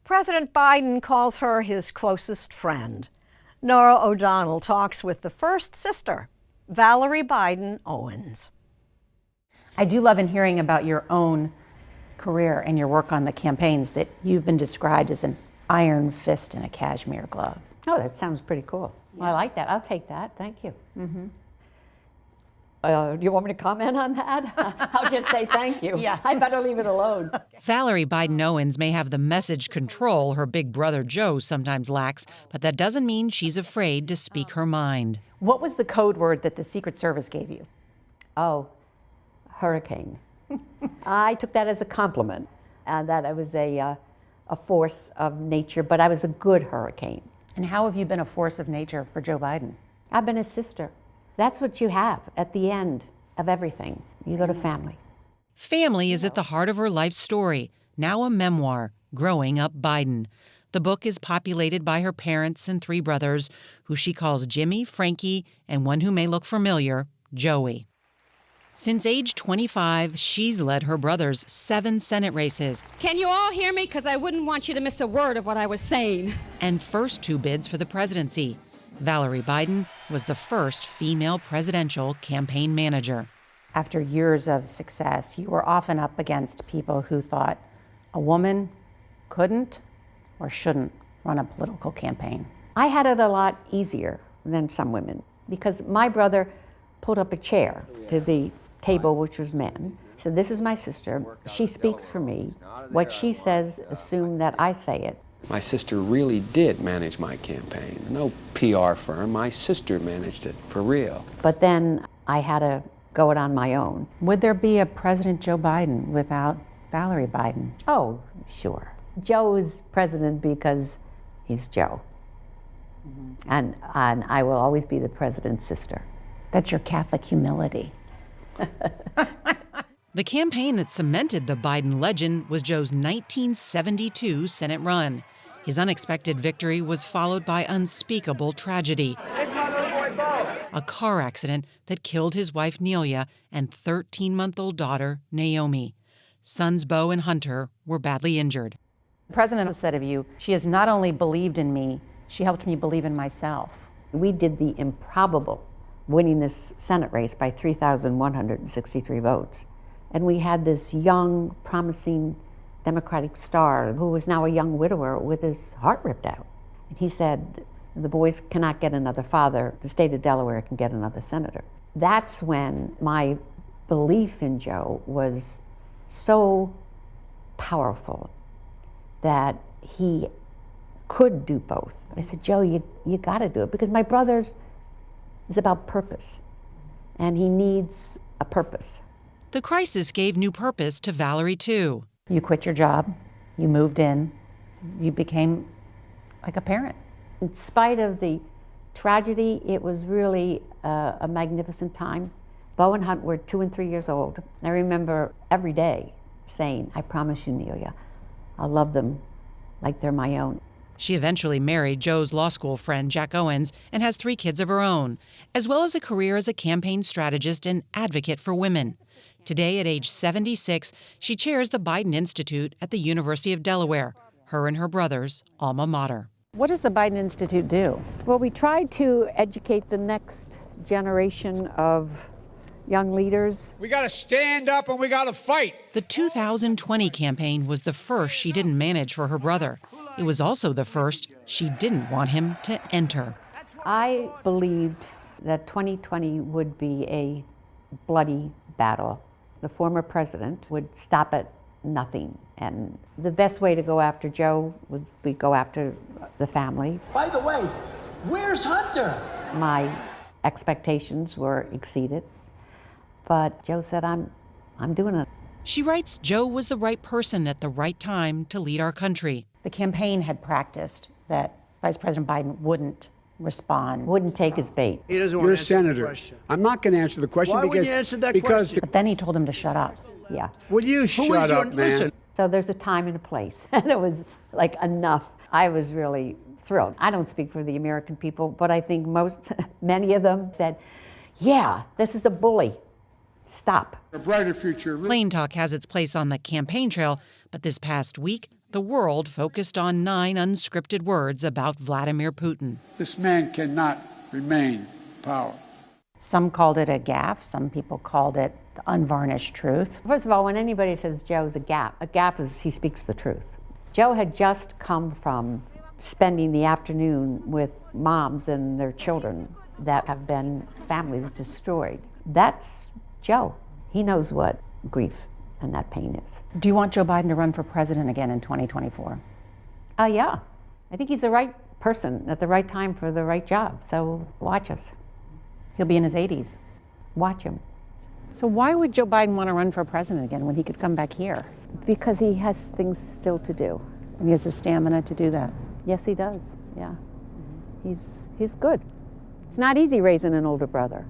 President Biden calls her his closest friend. Norah O'Donnell talks with the first sister, Valerie Biden Owens. I do love hearing about your own career and your work on the campaigns, that you've been described as an iron fist in a cashmere glove. Oh, that sounds pretty cool. Yeah. I like that. I'll take that. Thank you. Mm-hmm. Do you want me to comment on that? I'll just say thank you. Yeah. I better leave it alone. Okay. Valerie Biden Owens may have the message control her big brother Joe sometimes lacks, but that doesn't mean she's afraid to speak her mind. What was the code word that the Secret Service gave you? Oh, hurricane. I took that as a compliment, that I was a force of nature, but I was a good hurricane. And how have you been a force of nature for Joe Biden? I've been a sister. That's what you have at the end of everything. You go to family. Family is at the heart of her life story, now a memoir, Growing Up Biden. The book is populated by her parents and 3 brothers, who she calls Jimmy, Frankie, and one who may look familiar, Joey. Since age 25, she's led her brothers 7 Senate races. Can you all hear me? Because I wouldn't want you to miss a word of what I was saying. And first 2 bids for the presidency. Valerie Biden was the first female presidential campaign manager. After years of success, you were often up against people who thought a woman couldn't or shouldn't run a political campaign. I had it a lot easier than some women because my brother pulled up a chair to the table, which was men. So this is my sister. She speaks for me. What she says, assume that I say it. My sister really did manage my campaign. No PR firm. My sister managed it for real. But then I had to go it on my own. Would there be a President Joe Biden without Valerie Biden? Oh, sure. Joe is president because he's Joe. Mm-hmm. And I will always be the president's sister. That's your Catholic humility. The campaign that cemented the Biden legend was Joe's 1972 Senate run. His unexpected victory was followed by unspeakable tragedy. A car accident that killed his wife Nelia and 13-month-old daughter Naomi. Sons Bo and Hunter were badly injured. The president said of you, she has not only believed in me, she helped me believe in myself. We did the improbable, winning this Senate race by 3,163 votes. And we had this young, promising Democratic star who was now a young widower with his heart ripped out. And he said, the boys cannot get another father. The state of Delaware can get another senator. That's when my belief in Joe was so powerful that he could do both. I said, Joe, you got to do it, because my brother's is about purpose, and he needs a purpose. The crisis gave new purpose to Valerie, too. You quit your job, you moved in, you became like a parent. In spite of the tragedy, it was really a magnificent time. Bo and Hunt were 2 and 3 years old. I remember every day saying, I promise you, Nelia, I'll love them like they're my own. She eventually married Joe's law school friend, Jack Owens, and has 3 kids of her own, as well as a career as a campaign strategist and advocate for women. Today, at age 76, she chairs the Biden Institute at the University of Delaware, her and her brother's alma mater. What does the Biden Institute do? Well, we try to educate the next generation of young leaders. We got to stand up and we got to fight. The 2020 campaign was the first she didn't manage for her brother. It was also the first she didn't want him to enter. I believed that 2020 would be a bloody battle. The former president would stop at nothing. And the best way to go after Joe would be go after the family. By the way, where's Hunter? My expectations were exceeded. But Joe said, I'm doing it. She writes Joe was the right person at the right time to lead our country. The campaign had practiced that Vice President Biden wouldn't respond. Wouldn't take his bait. He doesn't want You're a to answer senator. the question. I'm not going to answer the question Why because wouldn't you answer that question? But then he told him to shut up. Yeah. Will you shut up, man? Listen. So there's a time and a place. And it was like enough. I was really thrilled. I don't speak for the American people, but I think many of them said, yeah, this is a bully. Stop. A brighter future. Plain talk has its place on the campaign trail, but this past week, The world focused on 9 unscripted words about Vladimir Putin. This man cannot remain in power. Some called it a gaffe. Some people called it the unvarnished truth. First of all, when anybody says Joe's a gaffe is he speaks the truth. Joe had just come from spending the afternoon with moms and their children that have been families destroyed. That's Joe. He knows what grief and that pain is. Do you want Joe Biden to run for president again in 2024? Yeah. I think he's the right person at the right time for the right job. So watch us. He'll be in his 80s. Watch him. So why would Joe Biden want to run for president again when he could come back here? Because he has things still to do. And he has the stamina to do that. Yes, he does. Yeah. He's good. It's not easy raising an older brother.